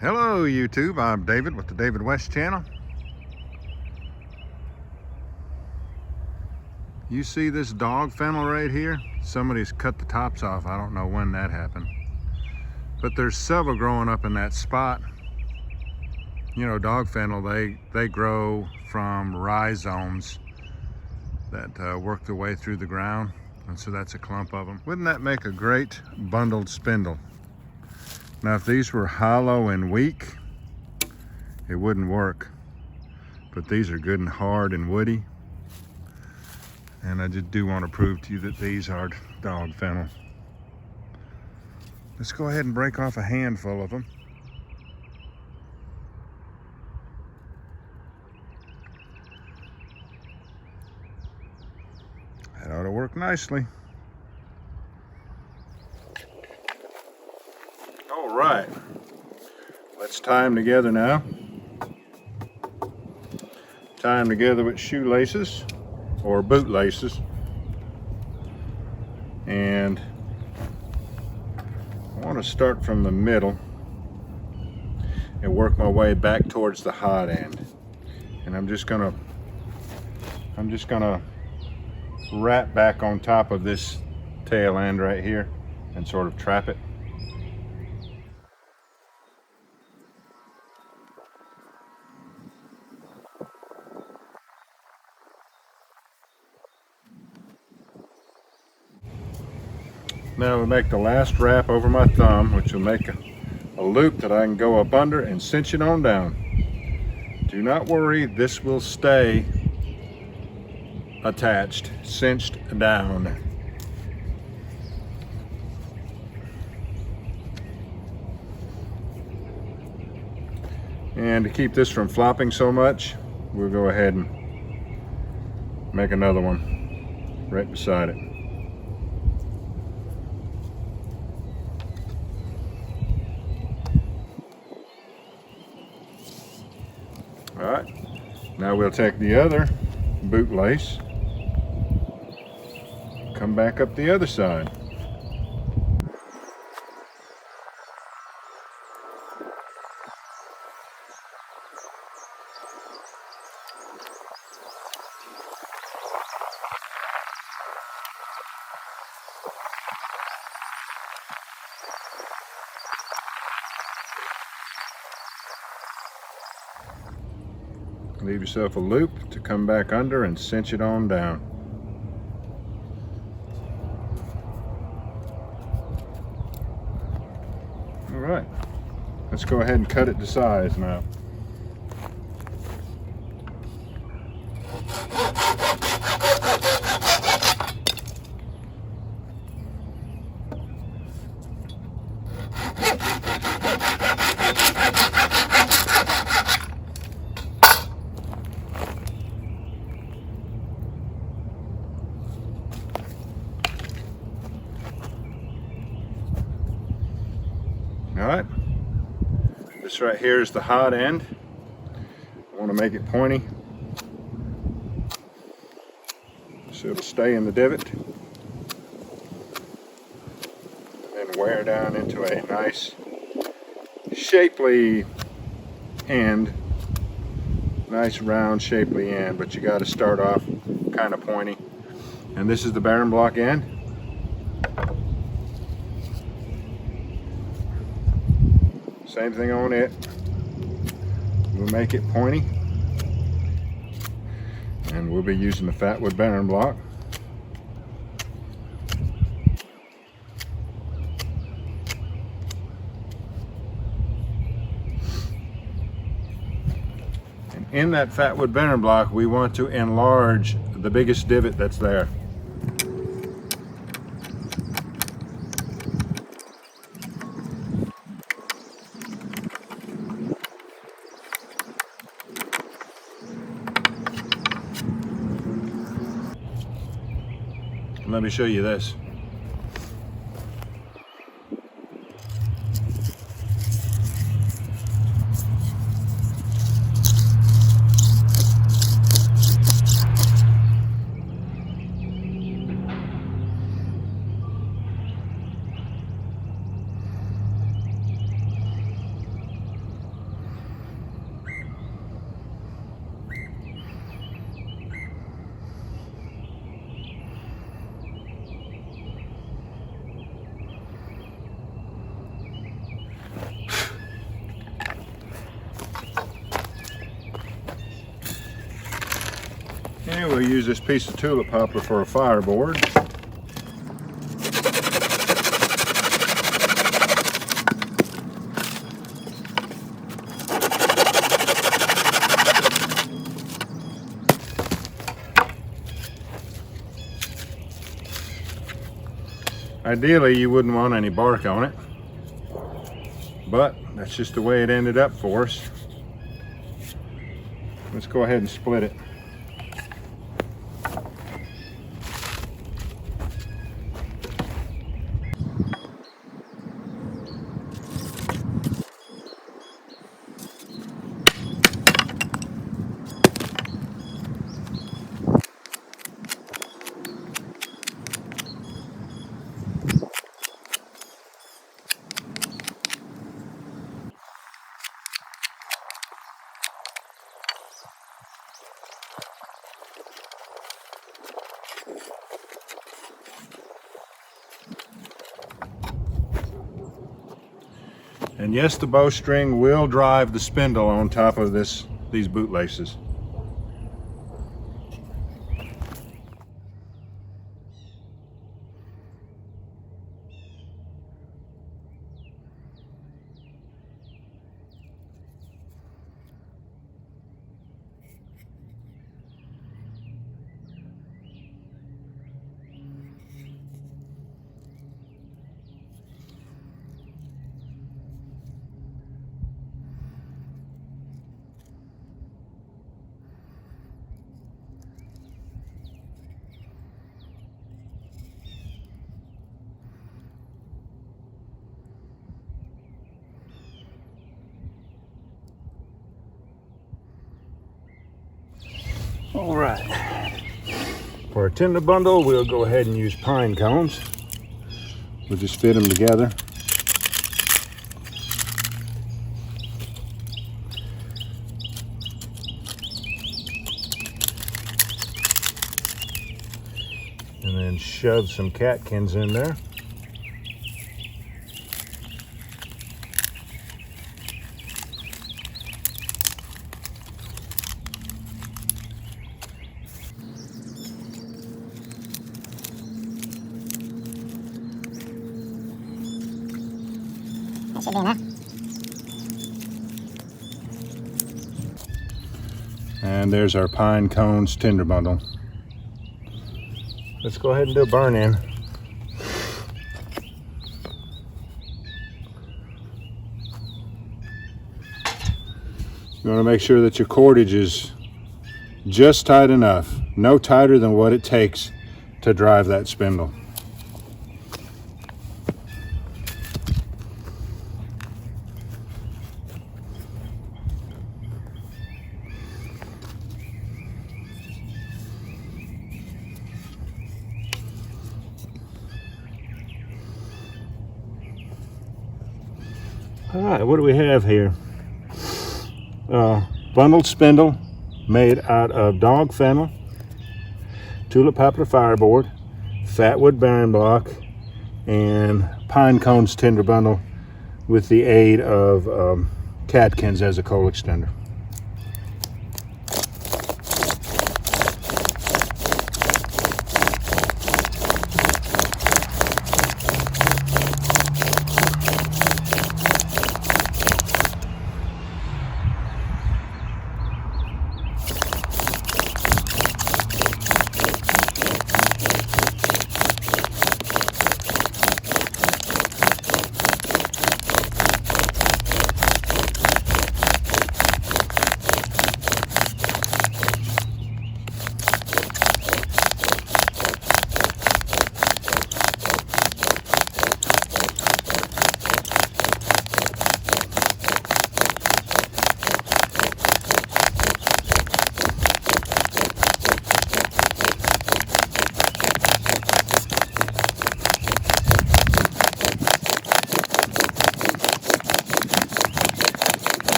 Hello YouTube, I'm David with the David West channel. You see this Dogfennel right here? Somebody's cut the tops off. I don't know when that happened. But there's several growing up in that spot. You know, Dogfennel, they grow from rhizomes that work their way through the ground. And so that's a clump of them. Wouldn't that make a great bundled spindle? Now if these were hollow and weak, it wouldn't work. But these are good and hard and woody. And I just do want to prove to you that these are Dogfennel. Let's go ahead and break off a handful of them. That ought to work nicely. All right, let's tie them together now. Tie them together with shoelaces or bootlaces. And I want to start from the middle and work my way back towards the hot end. And I'm just gonna wrap back on top of this tail end right here and sort of trap it. Now we make the last wrap over my thumb, which will make a loop that I can go up under and cinch it on down. Do not worry, this will stay attached, cinched down. And to keep this from flopping so much, we'll go ahead and make another one right beside it. All right, now we'll take the other bootlace, come back up the other side. Leave yourself a loop to come back under and cinch it on down. All right, let's go ahead and cut it to size now. All right, this right here is the hot end. I want to make it pointy so it'll stay in the divot and wear down into a nice shapely end, nice round shapely end, but you got to start off kind of pointy. And this is the bearing block end. Same thing on it. We'll make it pointy. And we'll be using the fatwood bearing block. And in that fatwood bearing block, we want to enlarge the biggest divot that's there. Let me show you this. Okay, we'll use this piece of tulip poplar for a fireboard. Ideally, you wouldn't want any bark on it, but that's just the way it ended up for us. Let's go ahead and split it. And yes, the bowstring will drive the spindle on top of these bootlaces. All right, for a tinder bundle, we'll go ahead and use pine cones. We'll just fit them together. And then shove some catkins in there. That should be enough. And there's our pine cones tinder bundle. Let's go ahead and do a burn in. You want to make sure that your cordage is just tight enough, no tighter than what it takes to drive that spindle. All right, what do we have here? Bundled spindle made out of Dogfennel, Tulip Poplar fireboard, fatwood bearing block, and pine cones tinder bundle with the aid of catkins as a coal extender.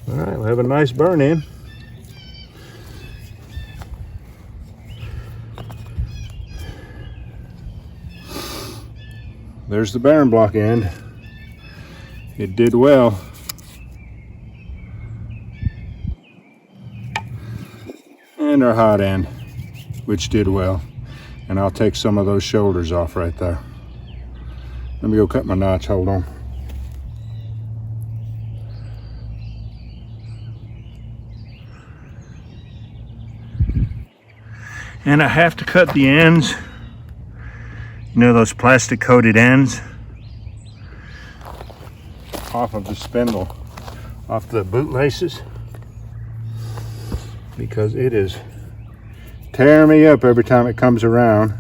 All right, we'll have a nice burn in. there's the barren block end. It did well. And our hot end, which did well. And I'll take some of those shoulders off right there. Let me go cut my notch, hold on. And I have to cut the ends. You know, those plastic coated ends off of the spindle, off the bootlaces, because it is tearing me up every time it comes around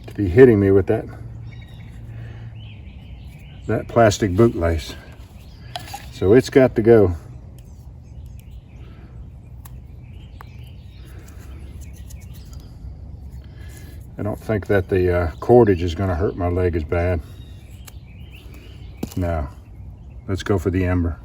to be hitting me with that plastic bootlace. So it's got to go. I don't think that the cordage is going to hurt my leg as bad. Now, let's go for the ember.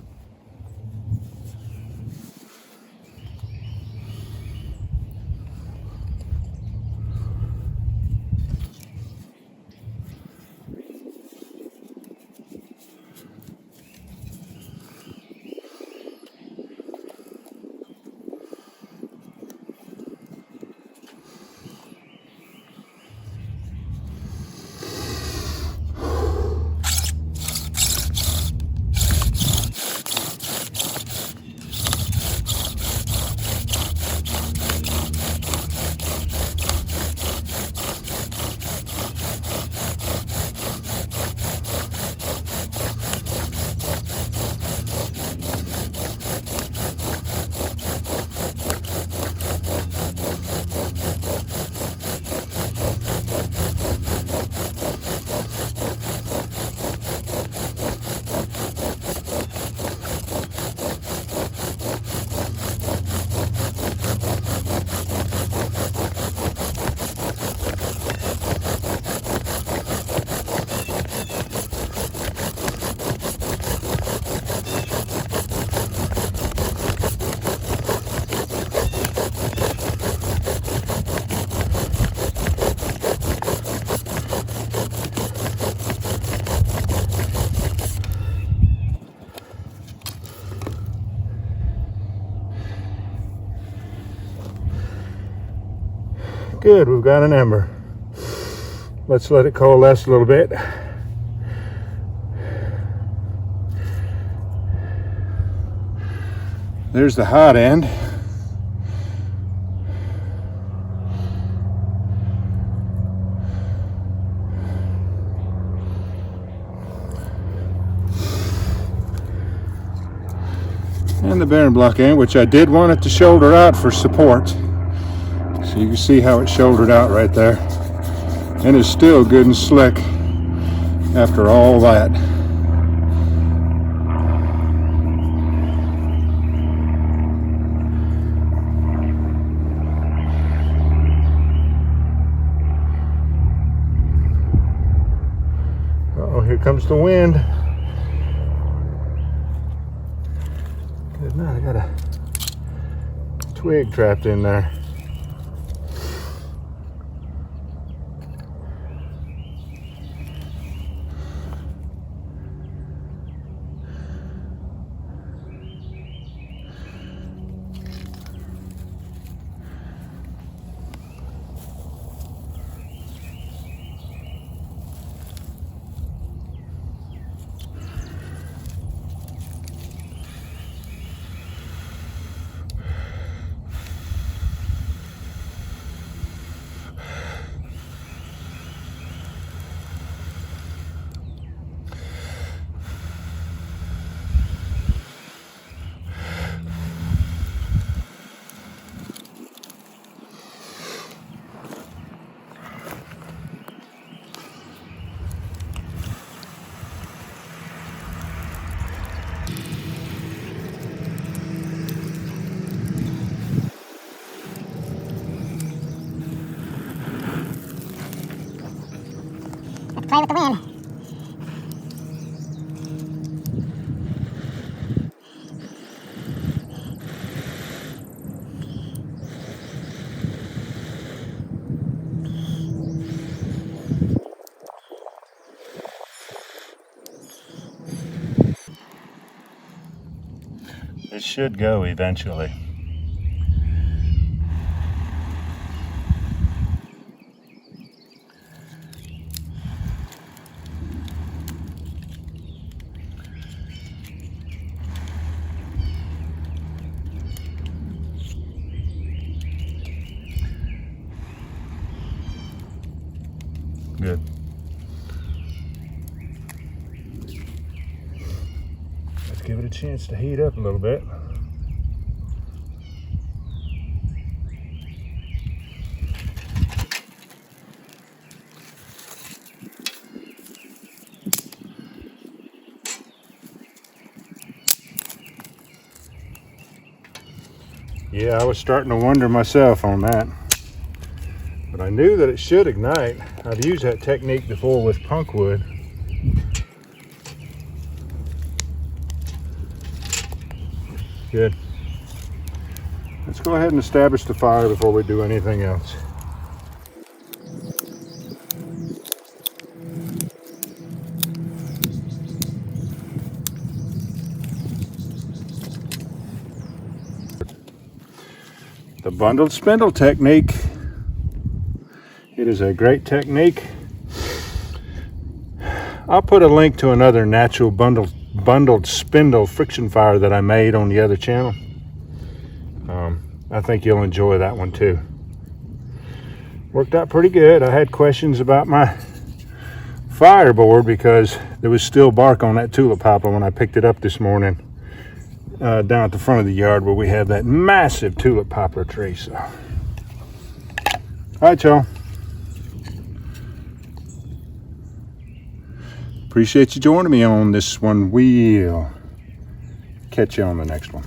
Good, we've got an ember. Let's let it coalesce a little bit. There's the hot end. And the barren block end, which I did want it to shoulder out for support. So you can see how it shouldered out right there. And it's still good and slick after all that. Uh-oh, here comes the wind. Good night, I got a twig trapped in there. Play with the wind. should go eventually. Good. Let's give it a chance to heat up a little bit. Yeah, I was starting to wonder myself on that. But I knew that it should ignite. I've used that technique before with punkwood. Good. Let's go ahead and establish the fire before we do anything else. The bundled spindle technique. It is a great technique. I'll put a link to another natural bundled spindle friction fire that I made on the other channel. I think you'll enjoy that one too. Worked out pretty good. I had questions about my fireboard because there was still bark on that tulip poplar when I picked it up this morning down at the front of the yard where we have that massive tulip poplar tree. So, all right, y'all. Appreciate you joining me on this one. We'll catch you on the next one.